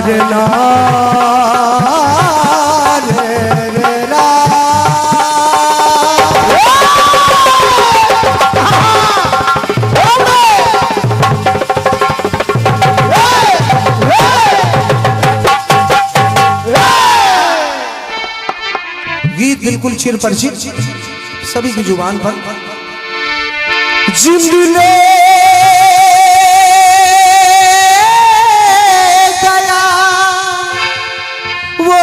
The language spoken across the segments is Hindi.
रे ला रे रा। गीत बिल्कुल चिर परिचित सभी की जुबान पर। जिंदले गया वो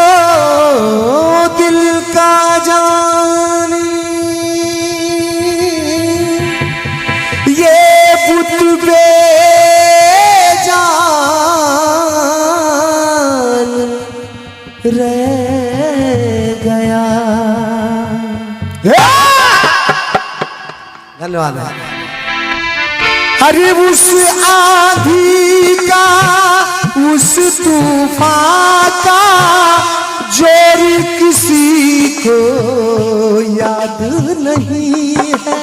दिल का जानी, ये बुत बेजान रह गया। धन्यवाद। अरे उस आंधी का उस तूफान का जोर किसी को याद नहीं है।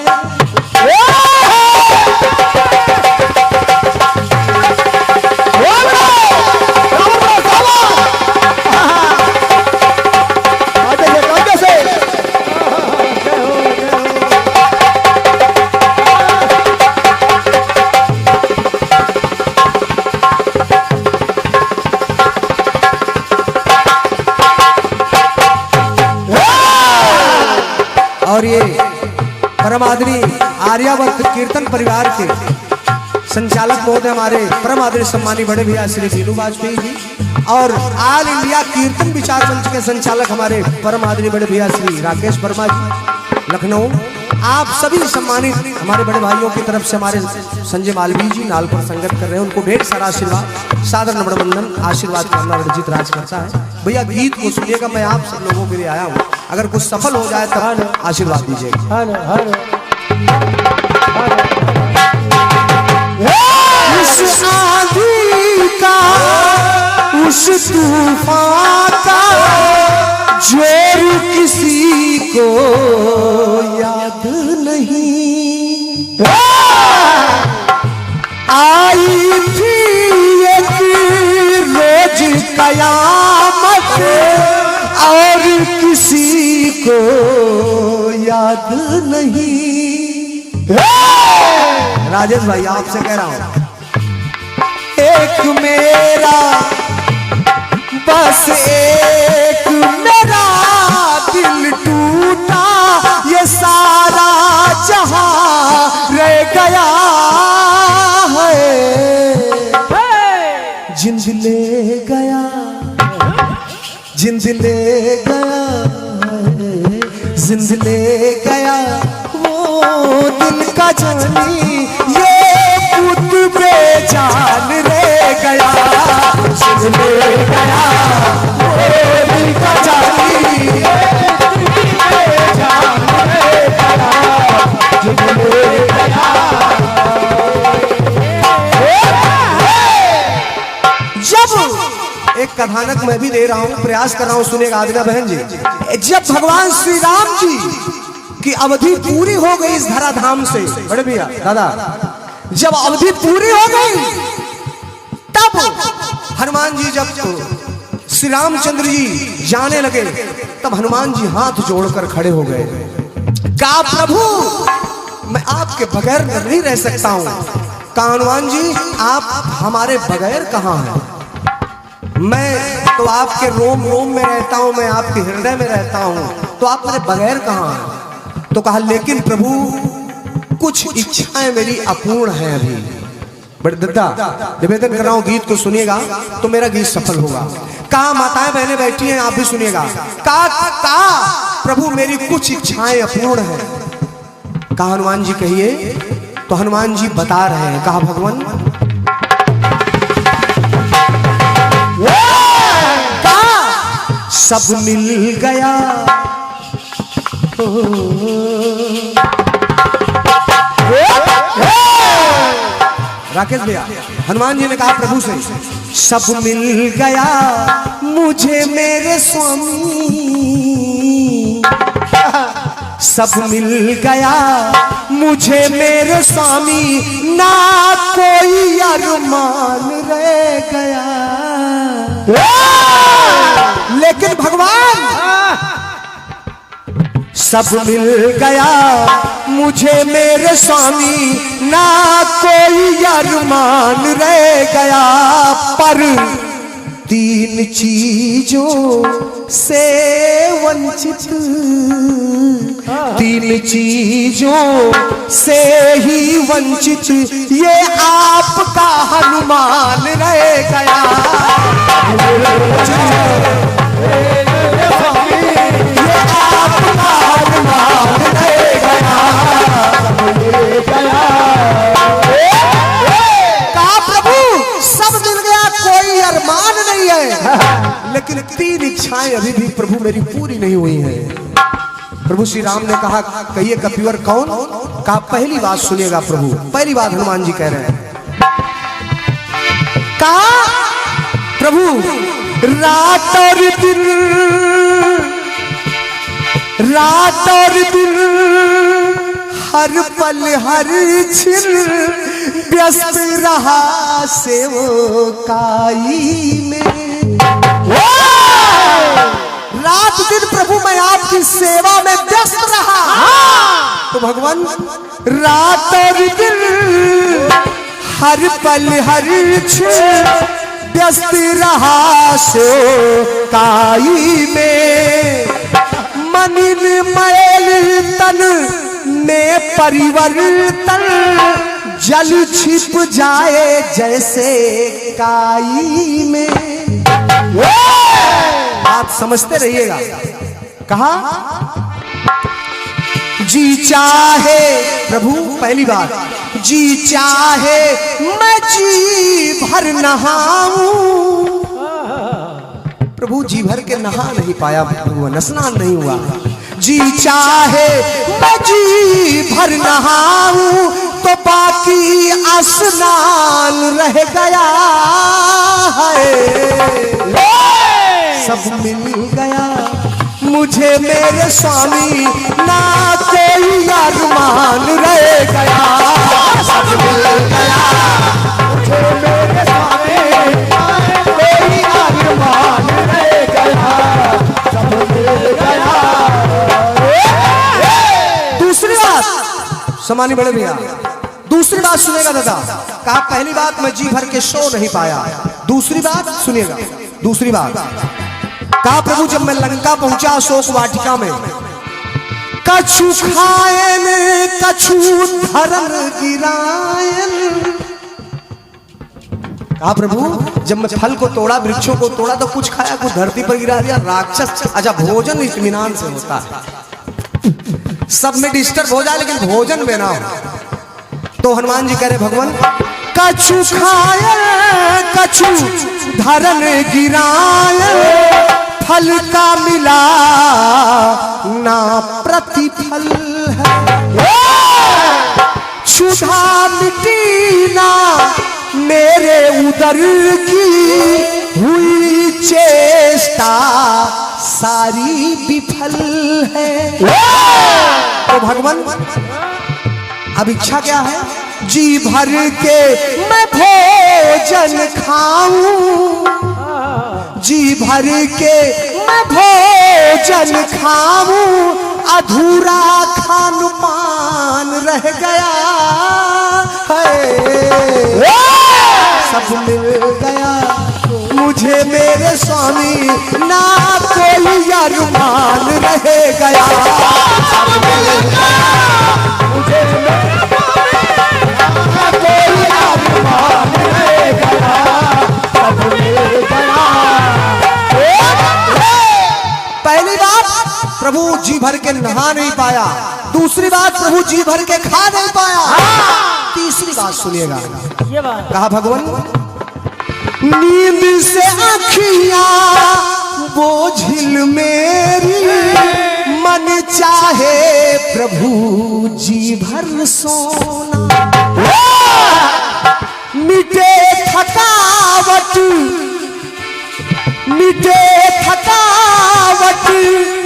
और ये परम आदरणीय आर्यावर्त कीर्तन परिवार के संचालक महोदय हमारे परम आदरणीय सम्मानी बड़े भैया श्री वीनू वाजपेयी जी, और ऑल इंडिया कीर्तन विचार मंच के संचालक हमारे परम आदरणीय बड़े भैया श्री राकेश वर्मा जी लखनऊ। आप सभी सम्मानित हमारे बड़े भाइयों की तरफ से हमारे संजय मालवीय जी नाल पर संगत कर रहे हैं, उनको ढेर सारा आशीर्वाद, सादर नम्र वंदन, आशीर्वाद करना रणजीत राज करता है। भैया गीत को सुनिएगा, मैं आप सब लोगों के लिए आया हूँ, अगर कुछ सफल हो जाए तो आशीर्वाद दीजिएगा। उस आंधी का उस तूफान का जोर किसी को याद नहीं। आई थी एक रोज कयामत और किसी को याद नहीं। राजेश भाई आपसे कह रहा हूं, एक मेरा बस एक मेरा दिल टूटा, ये सारा जहां रह गया है। जिंद ले गया जिंद ले गया जिंद ले गया वो दिल का जानी, ये खुद बेजान रह गया। जिंद ले गया वो दिल का जानी, ये खुद बेजान रह गया। जिंद ले गया। जब एक कथानक मैं भी दे रहा हूं, प्रयास कर रहा हूं, सुनेगा आदिना बहन जी। जब भगवान श्री राम जी की अवधि पूरी हो गई इस धराधाम से, बड़े भैया दादा, जब अवधि पूरी हो गई तब हनुमान जी जब श्री रामचंद्र जी जाने लगे तब हनुमान जी हाथ जोड़कर खड़े हो गए। कहा प्रभु मैं आपके बगैर नहीं रह सकता हूं। कहा हनुमान जी आप हमारे बगैर कहां हैं? मैं तो आपके रोम रोम में रहता हूं, मैं आपके हृदय में रहता हूं, तो आप मेरे बगैर कहां हैं? तो कहा लेकिन प्रभु कुछ इच्छाएं मेरी अपूर्ण हैं अभी। बड़े दद्दा निवेदन कर रहा हूं, गीत को सुनिएगा तो मेरा गीत सफल होगा। कहा माताएं बहनें बैठी हैं, आप भी सुनिएगा। कहा प्रभु मेरी कुछ इच्छाएं अपूर्ण हैं। कहा हनुमान जी कहिए। तो हनुमान जी बता रहे हैं। कहा भगवान सब मिल गया राकेश भैया। हनुमान जी ने कहा प्रभु से सब मिल गया मुझे मेरे स्वामी, सब मिल गया मुझे मेरे स्वामी, ना कोई अरमान रह गया। सब मिल गया मुझे मेरे स्वामी, ना कोई अरमान रह गया। पर तीन चीजों से वंचित, तीन चीजों से ही वंचित ये आपका हनुमान रह गया। लेकिन तीन इच्छाएं अभी भी प्रभु मेरी पूरी नहीं हुई हैं। प्रभु श्री राम ने कहा कहिए कपिवर कौन? कहा पहली बात सुनिएगा प्रभु। पहली बात हनुमान जी कह रहे हैं, कहा प्रभु रात और दिन, रात और दिन हर पल हर क्षण व्यस्त रहा सेवकाई में। रात दिन प्रभु मैं आपकी सेवा में व्यस्त रहा। तो भगवान रात और दिन हर पल हर क्षण व्यस्त रहा सेवकाई में। मनिन मैल तन में परिवर्तन जल छिप जाए जैसे काई में। आप समझते रहिएगा। कहा जी चाहे प्रभु, पहली बात जी चाहे मैं जी भर नहाऊं। प्रभु जी भर के नहा नहीं पाया, प्रभु स्नान नहीं हुआ। जी चाहे मैं जी भर नहाऊं तो बाकी स्नान रह गया है। सब मिल गया मुझे मेरे स्वामी, ना कोई अरमान रह गया। सब मिल गया मुझे मेरे स्वामी, ना कोई अरमान रह गया। सब मिल गया। दूसरी बात समानी बड़े भैया, दूसरी बात सुनेगा दादा। कहा पहली बात मैं जी भर के सो नहीं पाया। दूसरी बात सुनिएगा, दूसरी बात कहा प्रभु जब मैं लंका पहुंचा अशोक वाटिका में, कछु खायन कछु धरन गिरायन। कहा प्रभु जब मैं फल को तोड़ा, वृक्षों को तोड़ा तो कुछ खाया, कुछ धरती पर गिरा दिया। राक्षस अच्छा भोजन इत्मीनान से होता है, सब में डिस्टर्ब हो जाए लेकिन भोजन में ना हो। तो हनुमान जी कह रहे भगवान कछु खायन कछु धरन गिरायन, फल का मिला ना प्रतिफल है। क्षुधा मिटी ना मेरे उदर की, हुई चेष्टा सारी विफल है। तो भगवान अब इच्छा क्या है? जी भर के मैं भोजन खाऊं, जी भर के मैं भोजन खाऊं, अधूरा खान पान रह गया है। सब मिल गया मुझे मेरे स्वामी, ना कोई अरमान रह गया। सब मिल गया मुझे मेरे स्वामी, ना कोई अरमान रह गया। सब मिल गया। पहली बात प्रभु जी भर के नहा नहीं पाया। दूसरी बात प्रभु जी भर के खा नहीं पाया। तीसरी बात सुनिएगा। कहा भगवान नींद से आँखियां बोझिल मेरी, मन चाहे प्रभु जी भर सोना। मिटे थकावट मिटे थकावट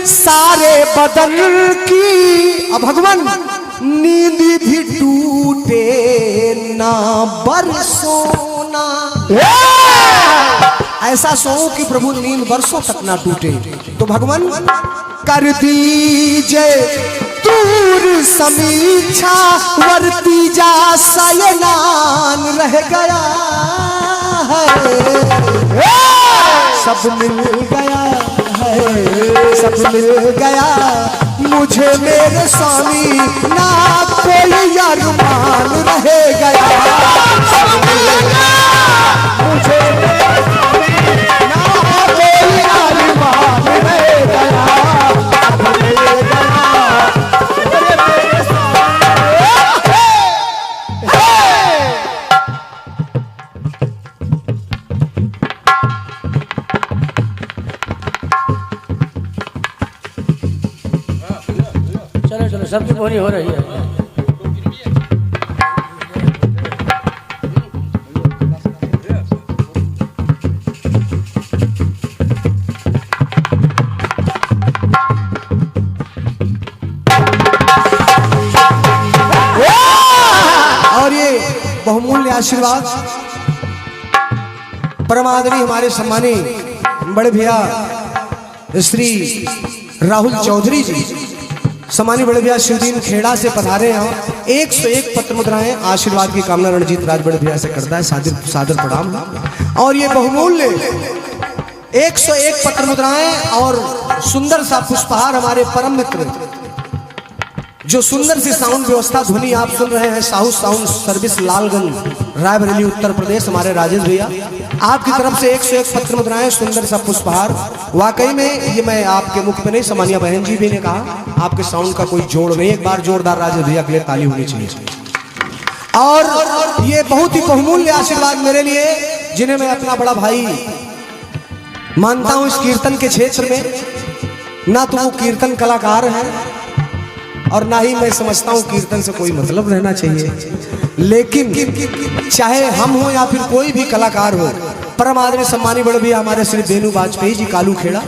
सारे बदन की। अब भगवान नींद भी टूटे ना बरसोना। ऐसा सो कि प्रभु नींद बरसों तक ना टूटे। तो भगवान कर दीजिए दूर समीक्षा वर्ती जा सयनान रह गया है, सब मिल गया है, सब मिल गया मुझे मेरे स्वामी, ना कोई अरमान रह गया, सब मिल गया मुझे मेरे स्वामी, ना कोई अरमान रह गया, सब मिल गया मुझे मेरे चलो चलो सबकी बोली हो रही है। और ये बहुमूल्य आशीर्वाद परम आदरणीय हमारे सम्मानी बड़े भैया श्री राहुल चौधरी जी, सम्मानी बड़े भैया शिवदीन खेड़ा से पधारे हैं। 101 पत्र मुद्राएं आशीर्वाद की कामना रणजीत राज बड़े भैया से करता है, सादर प्रणाम। और ये बहुमूल्य 101 पत्र मुद्राएं और सुंदर सा पुष्पहार हमारे परम मित्र, जो सुंदर सी साउंड व्यवस्था ध्वनि आप सुन रहे हैं, साहू साउंड सर्विस लालगंज रायबरेली उत्तर प्रदेश, हमारे राजेश भैया आपकी तरफ से 101 पत्र मुद्राएं, सुंदर सा पुष्पहार। वाकई में ये मैं आपके मुख पे नहीं, सामान्य बहन जी भी ने कहा आपके साउंड का कोई जोड़ नहीं। एक बार जोरदार राजेश भैया के लिए ताली होनी चाहिए। और ये बहुत ही बहुमूल्य आशीर्वाद मेरे लिए, जिन्हें मैं अपना बड़ा भाई मानता हूं इस कीर्तन के क्षेत्र में। ना तो वो कीर्तन कलाकार है और ना ही मैं समझता हूं कीर्तन से कोई मतलब रहना चाहिए, लेकिन चाहे हम हो या फिर कोई भी कलाकार हो, परम आदरणीय सम्मानी बड़े भैया हमारे श्री देनु वाजपेयी जी कालू खेड़ा,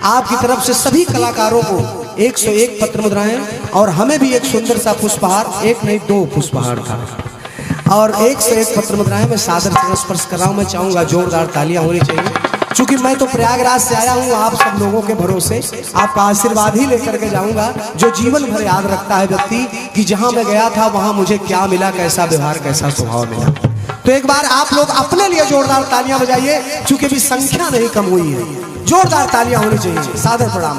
आपकी तरफ से सभी कलाकारों को 101 पत्र मुद्राएं और हमें भी एक सुंदर सा पुष्पहार, एक नहीं 2 पुष्पहार था, और 101 पत्र मुद्राएं मैं सादर से स्पर्श कर रहा हूं। मैं चाहूंगा जोरदार तालियां होनी चाहिए, क्योंकि मैं तो प्रयागराज से आया हूँ आप सब लोगों के भरोसे, आपका आशीर्वाद ही लेकर के जाऊंगा, जो जीवन भर याद रखता है व्यक्ति कि जहां मैं गया था वहां मुझे क्या मिला, कैसा व्यवहार, कैसा स्वभाव मिला। तो एक बार आप लोग अपने लिए जोरदार तालियां बजाइए, क्योंकि अभी संख्या नहीं कम हुई है, जोरदार तालियां होनी चाहिए। सादर प्रणाम।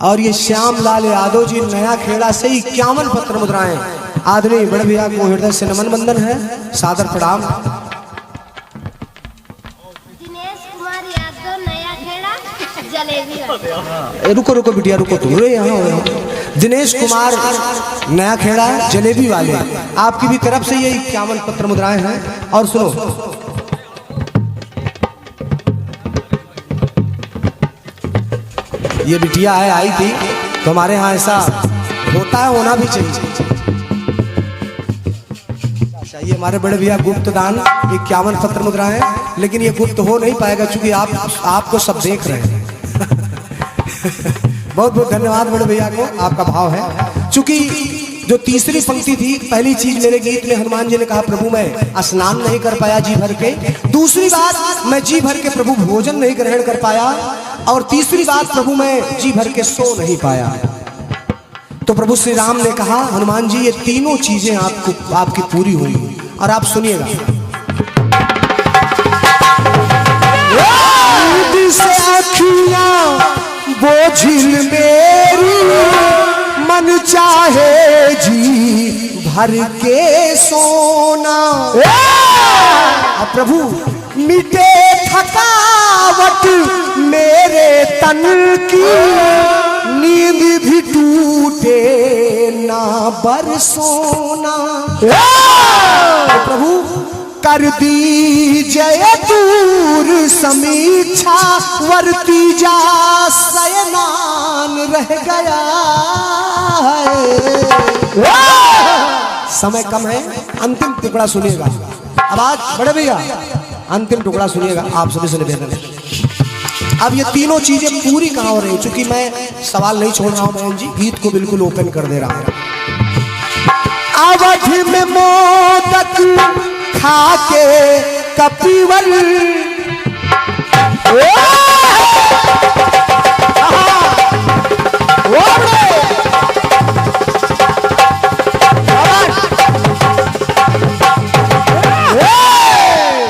और ये श्याम लाल यादव जी नया खेड़ा से 51 पत्र मुद्राएं आदरणीय बड़े भैया को हृदय से नमन बंदन है, सादर प्रणाम। दिनेश कुमार यादव नया खेड़ा जलेबी वाले। रुको बिटिया रुको, तुम यहाँ दिनेश कुमार नया खेड़ा जलेबी वाले, आपकी भी तरफ से ये 51 पत्र मुद्राएं हैं। और सुनो, ये बिटिया है आई थी, तो हमारे यहाँ ऐसा होता है, होना भी चाहिए। ये हमारे बड़े भैया गुप्त दान 51 पत्र मुद्राएं, लेकिन ये गुप्त हो नहीं पाएगा क्योंकि आपको सब देख रहे हैं। बहुत बहुत धन्यवाद बड़े भैया को, आपका भाव है। चूंकि जो तीसरी पंक्ति थी, पहली चीज मेरे गीत में हनुमान जी ने कहा प्रभु मैं स्नान नहीं कर पाया जी भर के, दूसरी बात मैं जी भर के प्रभु भोजन नहीं ग्रहण कर पाया, और तीसरी बात प्रभु मैं जी भर के सो नहीं पाया। तो प्रभु श्री राम ने कहा हनुमान जी ये तीनों चीजें आपकी पूरी हुई। और आप सुनिएगा, बोझिल मेरी मन चाहे जी भर के सोना, प्रभु मिटे थकावट मेरे तन की, नींद भी टूटे ना बरसोना। प्रभु कर दीजिए दूर समीक्षा वर्तीजा सयनान रह गया है। समय कम है, अंतिम टुकड़ा सुनिएगा। अब आज बड़े भैया अंतिम टुकड़ा सुनिएगा, आप सभी से निवेदन है। अब ये तीनों चीजें पूरी कहाँ हो रही, चूंकि मैं सवाल नहीं छोड़ रहा हूं बहन जी, गीत को बिल्कुल ओपन कर दे रहा हूं। अवध में मोदक खाके कपिवर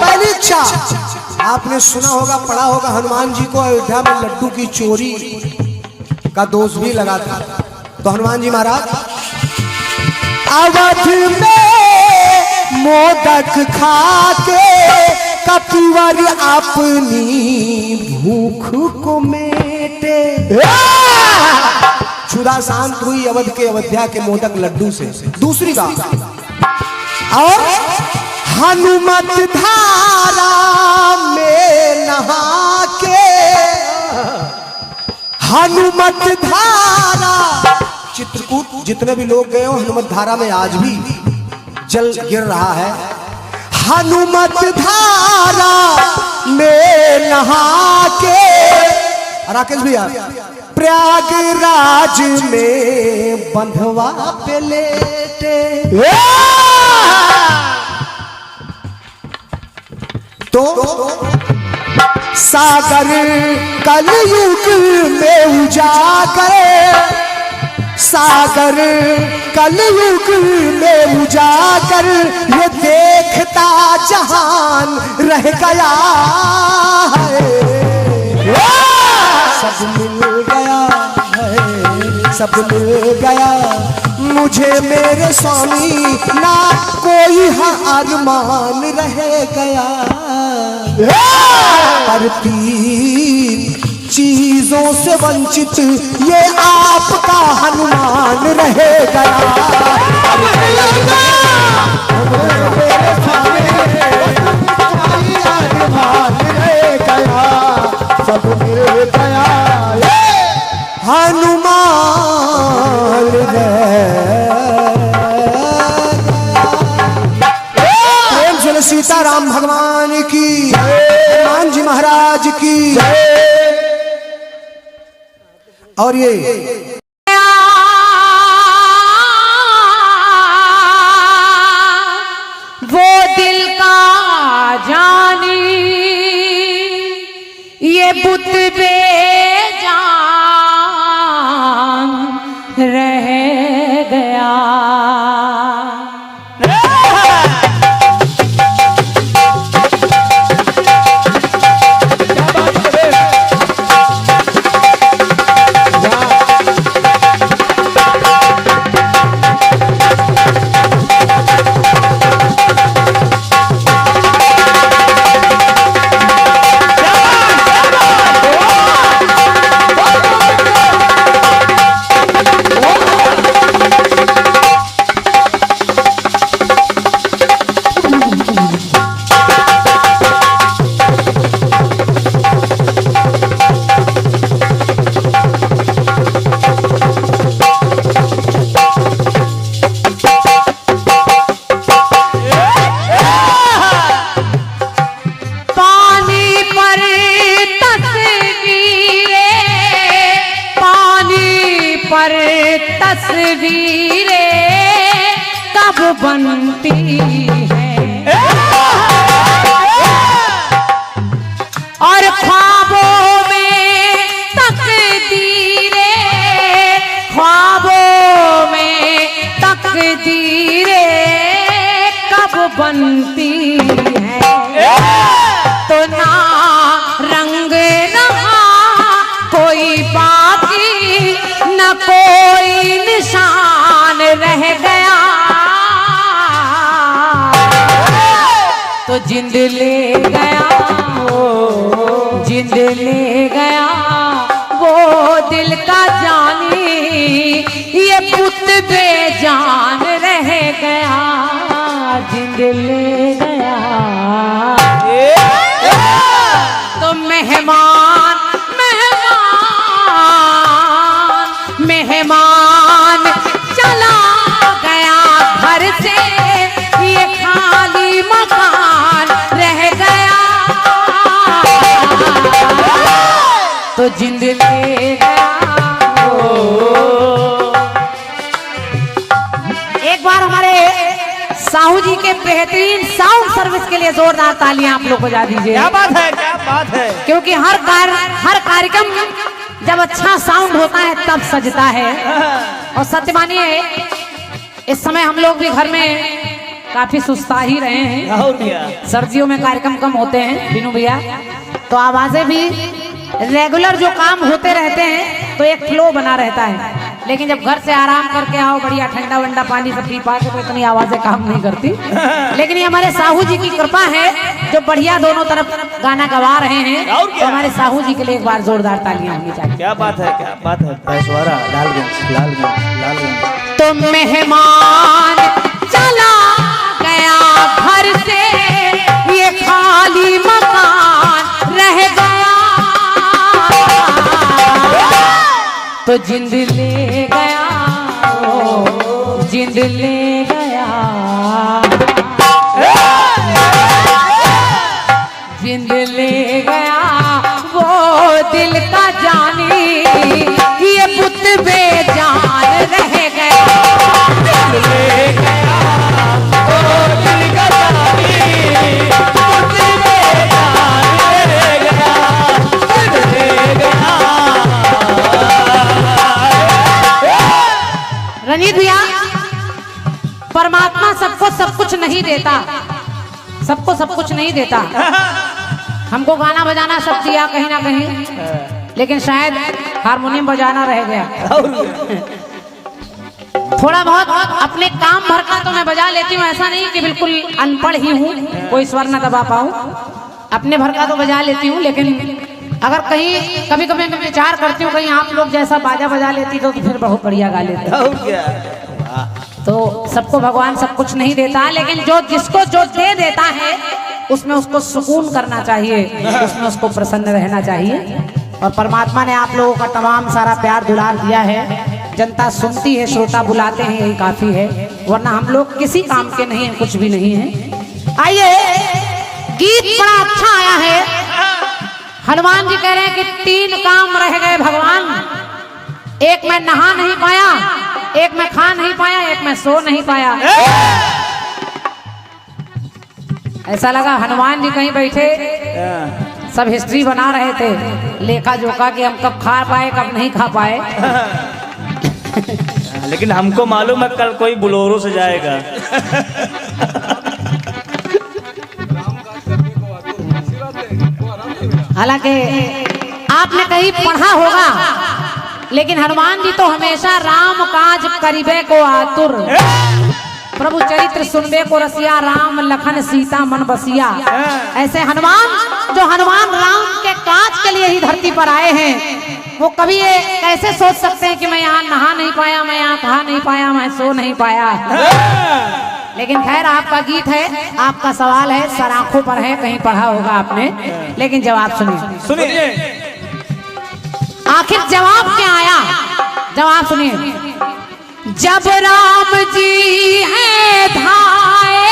पहली इच्छा आपने सुना होगा, पढ़ा होगा, हनुमान जी को अयोध्या में लड्डू की चोरी का दोष भी लगा था। तो हनुमान जी महाराज अवध में मोदक खाके कपिवर अपनी भूख को मेटे। क्षुधा शांत हुई अवध के अयोध्या के मोदक लड्डू से। दूसरी बात, और हनुमत धारा में नहा के, हनुमत धारा चित्रकूट जितने भी लोग गए हो हनुमत धारा में आज भी जल गिर रहा है। हनुमत धारा में नहा के, राकेश भैया प्रयागराज में बंधवा पे लेटे। तो सागर कलयुग में उजागर, सागर कलयुग में उजागर, ये देखता जहान रह गया है। सब मिल गया है, सब मिल गया मुझे मेरे स्वामी, ना कोई अरमान रह गया। पर तीन चीजों से वंचित ये आपका हनुमान रह गया। सब मिल गया हनुमान प्रेम से सीताराम भगवान की, हनुमान जी महाराज की। और ये वो दिल का जानी, ये बुत बेजान रह गया। तस्वीरें कब बनती है और ख्वाबों में तकदीरें, ख्वाबों में तकदीरें कब बनती है। तो ना रंग रहा कोई बाकी, न कोई निशान रह गया। तो जिंद ले गया, जिंद ले गया वो दिल का जानी, ये पुत बेजान रह गया। जिंद ले गया तो बेहतरीन साउंड सर्विस के लिए जोरदार तालियां आप लोग बजा दीजिए। क्या बात है, क्या बात है। क्योंकि हर कार्यक्रम जब अच्छा साउंड होता है तब सजता है। और सत्य मानिए इस समय हम लोग भी घर में काफी सुस्ता ही रहे हैं। और क्या, सर्दियों में कार्यक्रम कम होते हैं बिनू भैया, तो आवाजें भी रेगुलर जो काम होते रहते हैं तो एक फ्लो बना रहता है। लेकिन जब घर से आराम करके आओ, बढ़िया ठंडा वंडा पानी सब पी पा के, तो इतनी आवाजें काम नहीं करती। लेकिन ये हमारे साहू जी की कृपा है जो बढ़िया दोनों तरफ गाना गवा रहे हैं। और क्या? तो हमारे साहू जी के लिए एक बार जोरदार तालियां होनी चाहिए। क्या बात है, क्या बात है। पैसवारा लालगंज, लालगंज, लालगंज। तो मेहमान चला गया घर से, ये खाली मकान रह गया, तो जिंद ले गया, ओ जिंद ले गया, जिंद ले गया वो दिल का जानी, ये बुत बेजान रह गया, जिंद ले गया वो दिल का जानी, बुत बेजान रह गया, जिंद ले गया। रंजीत भैया, परमात्मा सबको सब कुछ नहीं देता, सबको सब कुछ नहीं देता। हमको गाना बजाना सब दिया कहीं ना कहीं, लेकिन शायद हारमोनियम बजाना रह गया। थोड़ा बहुत अपने काम भर का तो मैं बजा लेती हूँ, ऐसा नहीं कि बिल्कुल अनपढ़ ही हूँ, कोई स्वर न दबा पाऊँ, अपने भर का तो बजा लेती हूँ। लेकिन अगर कहीं कभी कभी मैं विचार करती हूँ कहीं आप लोग जैसा बाजा बजा लेती तो फिर बहुत बढ़िया गा लेते। और क्या, तो सबको भगवान सब कुछ नहीं देता, लेकिन जो जिसको जो दे देता है उसमें उसको सुकून करना चाहिए, उसमें उसको प्रसन्न रहना चाहिए। और परमात्मा ने आप लोगों का तमाम सारा प्यार दुलार दिया है, जनता सुनती है, श्रोता बुलाते हैं, यही काफी है, वरना हम लोग किसी काम के नहीं हैं, कुछ भी नहीं है। आइए, गीत बड़ा अच्छा आया है। हनुमान जी कह रहे हैं कि 3 काम रह गए भगवान, एक मैं नहा नहीं पाया, एक मैं खा नहीं पाया, एक मैं सो नहीं पाया। ऐसा लगा हनुमान जी कहीं बैठे सब हिस्ट्री बना रहे थे, लेखा जोखा कि हम कब खा पाए कब नहीं खा पाए। लेकिन हमको मालूम है कल कोई बुलोरो से जाएगा। हालांकि आपने कहीं पढ़ा होगा, लेकिन हनुमान जी तो हमेशा राम काज करिबे को आतुर, प्रभु चरित्र सुनबे को रसिया, राम लखन सीता मन बसिया। ऐसे हनुमान जो हनुमान राम के काज के लिए ही धरती पर आए हैं, वो कभी ये कैसे सोच सकते हैं कि मैं यहाँ नहा नहीं पाया, मैं यहाँ खा नहीं पाया, मैं सो नहीं पाया। लेकिन खैर आपका गीत है, आपका सवाल है, सर आंखों पर है, कहीं पढ़ा होगा आपने, लेकिन जवाब सुनिए। सुनिए, आखिर जवाब क्या आया, जवाब सुनिए। जब राम जी हैं धाए,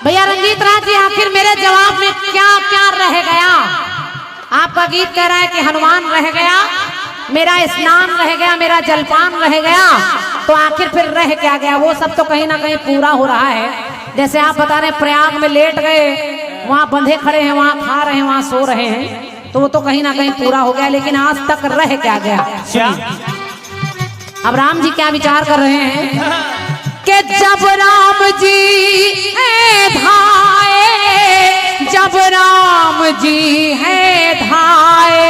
भैया रंजीत राज जी, आखिर मेरे जवाब में क्या क्या रह गया? आपका गीत कह रहा है कि हनुमान रह गया, मेरा स्नान रह गया, मेरा जलपान रह गया, तो आखिर फिर रह क्या गया? वो सब तो कहीं ना कहीं पूरा हो रहा है। जैसे आप बता रहे प्रयाग में लेट गए, वहां बंधे खड़े हैं, वहां खा रहे हैं, वहां सो रहे हैं, तो वो तो कहीं ना कहीं पूरा हो गया, लेकिन आज तक रह क्या गया? अब राम जी क्या विचार कर रहे हैं कि जब राम जी है धाए, जब राम जी है धाए,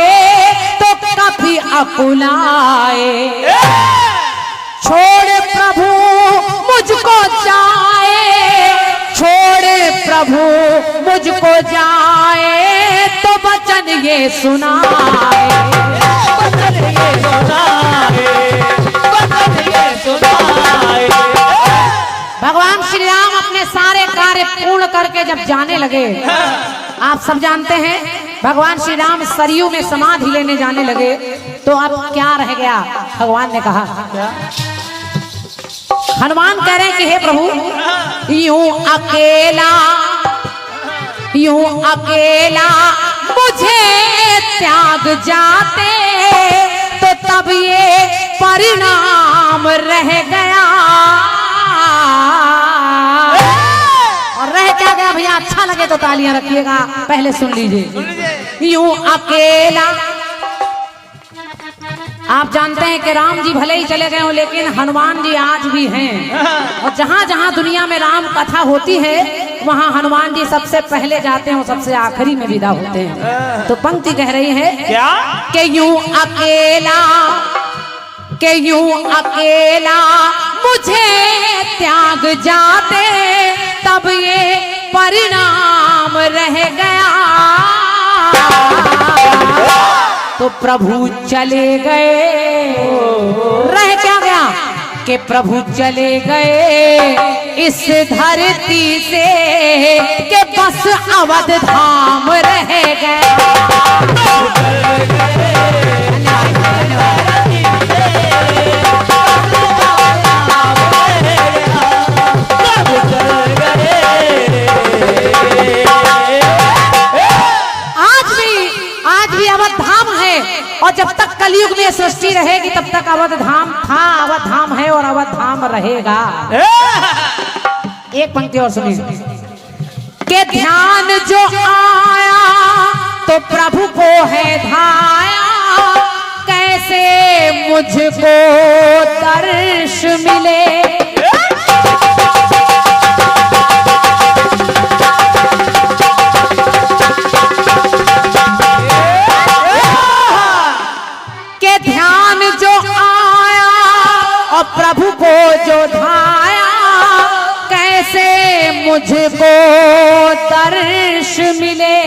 तो कभी अकुलाए, छोड़ प्रभु मुझको जाए, छोड़ प्रभु मुझको जाए, तो वचन ये सुनाए, वचन ये सुनाए, वचन ये सुनाए। भगवान श्री राम अपने सारे कार्य पूर्ण करके जब जाने लगे, आप सब जानते हैं भगवान श्री राम सरयू में समाधि लेने जाने लगे, तो अब क्या रह गया? भगवान ने कहा हनुमान कह रहे हैं कि हे प्रभु, यूं अकेला मुझे त्याग जाते तो तब ये परिणाम रह गया। और रह क्या गया भैया? अच्छा लगे तो तालियां रखिएगा, पहले सुन लीजिए। यूं अकेला, आप जानते हैं कि राम जी भले ही चले गए हो लेकिन हनुमान जी आज भी हैं, और जहां जहां दुनिया में राम कथा होती है वहां हनुमान जी सबसे पहले जाते हैं और सबसे आखिरी में विदा होते हैं। तो पंक्ति कह रही है क्या? कि यूं अकेला मुझे त्याग जाते तब ये परिणाम रह गया। तो प्रभु चले गए, रह क्या गया? कि प्रभु चले गए इस धरती से कि बस अवध धाम रह गया। आज भी अवध धाम है, और जब तक कलयुग में सृष्टि रहेगी तब तक अवध धाम था, अवध धाम है और अवध धाम रहेगा। एक पंक्ति और सुनिए कि ध्यान जो आया तो प्रभु को है धाया, कैसे मुझको दर्श मिले। ध्यान जो आया और प्रभु को जो धाया, कैसे मुझको दर्श मिले।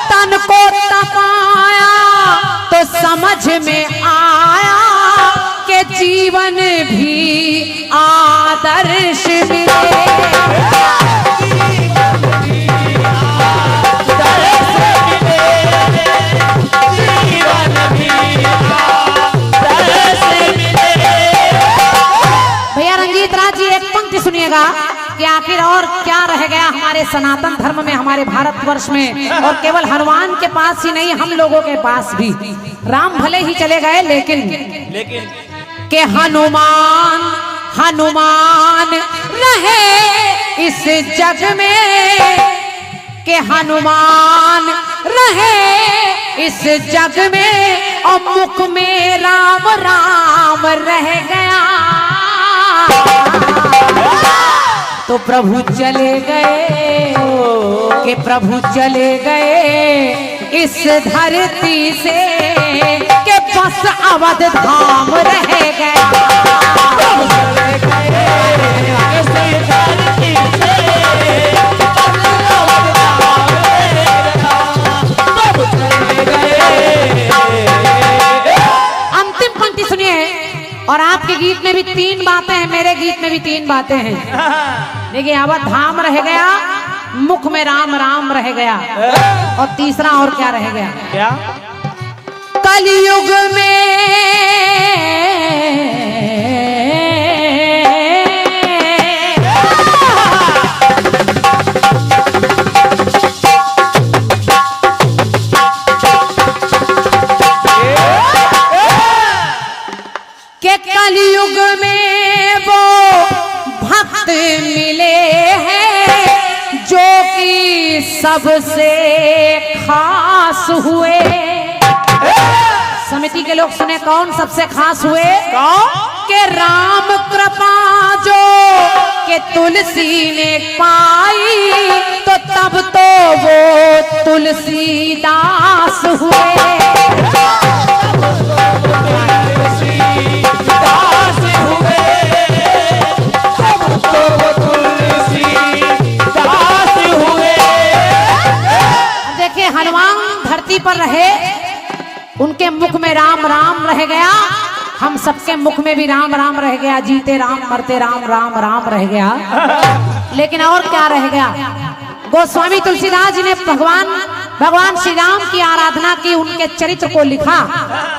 तन को तपाया तो समझ में आया कि जीवन भी आदर्श मिले। सुनिएगा कि आखिर और क्या रह गया हमारे सनातन धर्म में, हमारे भारतवर्ष में, और केवल हनुमान के पास ही नहीं हम लोगों के पास भी। राम भले ही चले गए लेकिन कि हनुमान रहे इस जग में, कि हनुमान रहे इस जग में, और मुख में राम राम रह गया। तो प्रभु चले गए, कि प्रभु चले गए इस धरती से कि बस अवध धाम रह गया। अंतिम पंक्ति सुनिए, और आपके गीत में भी 3 बातें हैं, मेरे गीत में भी 3 बातें हैं। देखिए, अवध धाम रह गया, मुख में राम राम रह गया, और तीसरा और क्या रह गया? क्या? कलयुग में कलयुग में वो भक्त मिले हैं जो कि सबसे खास हुए। समिति के लोग सुने, कौन सबसे खास हुए? के राम कृपा जो के तुलसी ने पाई, तो तब तो वो तुलसीदास हुए। देखिए, हनुमान धरती पर रहे, उनके मुख में राम राम रह गया, हम सबके मुख में भी राम राम रह गया, जीते राम मरते राम, राम राम रह गया। लेकिन और क्या रह गया? गोस्वामी तुलसीदास जी ने भगवान श्री राम की आराधना की, उनके चरित्र को लिखा,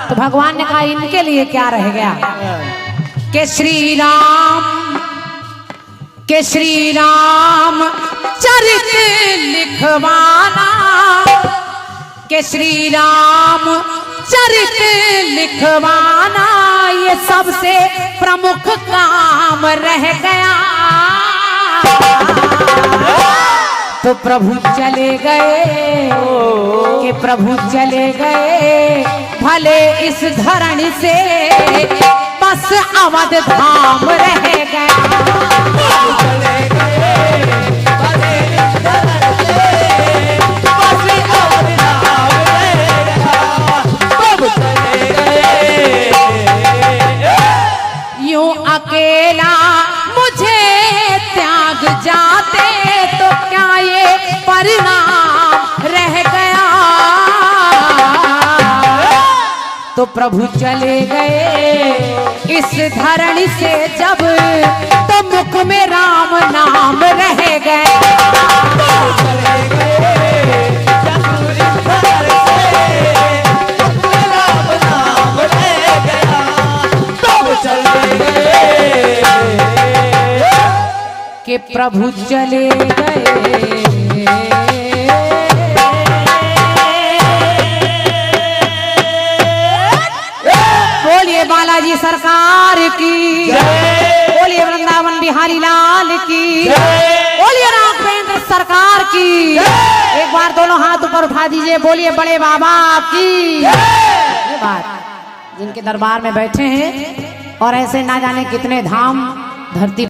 तो भगवान ने कहा इनके लिए क्या रह गया? के श्री राम चरित लिखवाना, के श्री राम चरित लिखवाना ये सबसे प्रमुख काम रह गया। तो प्रभु चले गए कि प्रभु चले गए भले इस धरणी से बस अवध धाम रह यूं अकेला मुझे त्याग जाते तो क्या ये परिणाम रह गया। तो प्रभु चले गए इस धरणी से जब तो मुख में राम नाम रह कि प्रभु चले गए। बोलिए बालाजी सरकार की, बोलिए वृंदावन बिहारी लाल की, बोलिए राघवेंद्र सरकार की। एक बार दोनों हाथ ऊपर उठा दीजिए, बोलिए बड़े बाबा की। ये बात जिनके दरबार में बैठे हैं और ऐसे ना जाने कितने धाम धरती